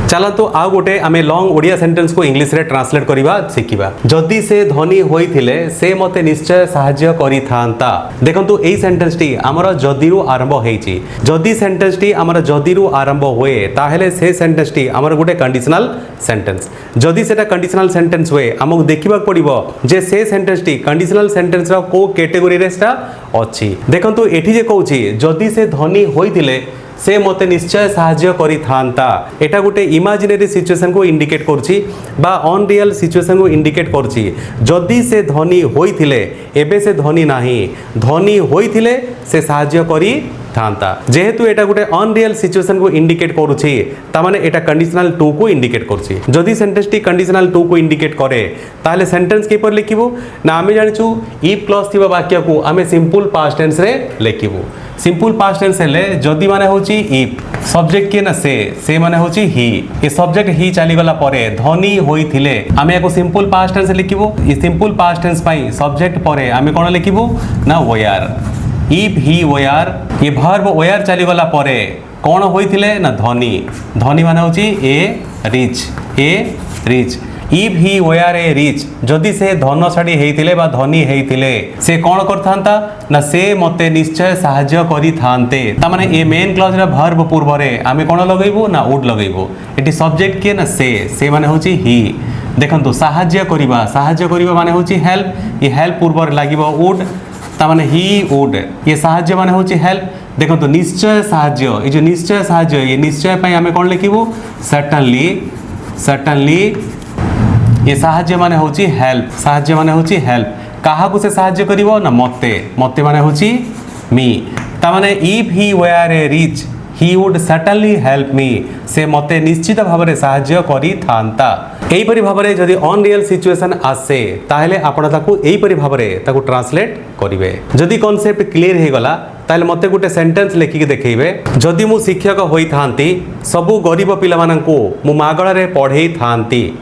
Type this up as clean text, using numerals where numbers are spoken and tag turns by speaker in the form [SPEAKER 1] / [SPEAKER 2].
[SPEAKER 1] चलतु आउ गोटे आमे लॉन्ग ओडिया सेंटेंस को इंग्लिश रे ट्रांसलेट करिबा शिखिबा। जदि से धनी होइथिले से मते निश्चय सहाय्य करिथांता। देखंतु एई सेंटेंस टी हमर जदिरु आरंभ हेइची। जदि सेंटेंस टी हमर जदिरु आरंभ होए ताहेले से सेंटेंस टी हमर गोटे कंडीशनल सेंटेंस। जदि सेटा कंडीशनल सेंटेंस होए हमक देखिबा पड़िबो जे से सेंटेंस टी कंडीशनल सेंटेंस रा को कैटेगरी रे सेटा अछि। देखंतु एठी जे कहूची जदि से धनी होइथिले से मते निश्चय सहाय्य करिथांता। एटा गोटे इमेजिनरी सिचुएशन को इंडिकेट करछि बा अनरियल सिचुएशन को इंडिकेट करछि। जदि से धनी होइथिले एबे से धनी नाही, धनी होइथिले से सहाय्य करिथांता। जेहेतु एटा गोटे अनरियल सिचुएशन को इंडिकेट करूछि ता माने एटा कंडीशनल टू को इंडिकेट करछि। जदि सेंटेंस टी कंडीशनल टू को इंडिकेट करे ताले सेंटेंस केपर लिखिबो ना आमे जानिछु इफ क्लॉज थिबा वाक्य को आमे सिंपल पास्ट टेंस रे लिखिबो। सिंपल पास्ट टेंस हेले जदि माने होची इफ सब्जेक्ट के ना से माने होची ही। ए सब्जेक्ट ही चली गला परे धनी होइथिले आमे एको सिंपल पास्ट टेंस लिखिबो। ई सिंपल पास्ट टेंस पई सब्जेक्ट परे आमे कोन लिखिबो ना वेयर। इफ ही वेयर ये वर्ब वेयर चली गला परे कोन होइथिले ना धनी। धनी माने होची a rich. If he were a rich जदि से धनशाड़ी हेइथिले बा धनी हेइथिले से कोन करथांता ना से मते निश्चय सहाय्य करिथांते। ता माने ए मेन क्लॉज रा वर्ब पूर्व रे आमे कोन लगैबो ना वुड लगैबो। एटी सब्जेक्ट के ना से माने होची ही। देखंतु सहाय्य करिबा माने होची हेल्प। ये हेल्प पूर्व रे लागिबो वुड ता माने ही वुड। ये सहाय्य माने होची हेल्प। देखंतु निश्चय सहाय्य ए जो निश्चय सहाय्य ये निश्चय पई आमे कोन लिखिबो सर्टेनली। ये सहाय्य माने होची हेल्प। सहाय्य माने होची हेल्प। काहाकू से सहाय्य करिवो ना मते माने होची मी। ता माने if he were a rich he would certainly help me. से मते निश्चित भाबरे सहाय्य करि थांता। एई परि भाबरे जदि अनरियल सिचुएशन आसे ताहेले आपण ताकू एई परि भाबरे ताकू ट्रांसलेट करिवे। जदि कांसेप्ट क्लियर हे गला ताहेले मते गुटे सेंटेंस लेखिके देखैबे। जदि मु शिक्षक होई थांती सबु गरीब पिला माननकू मु मागळा रे पढेई थांती।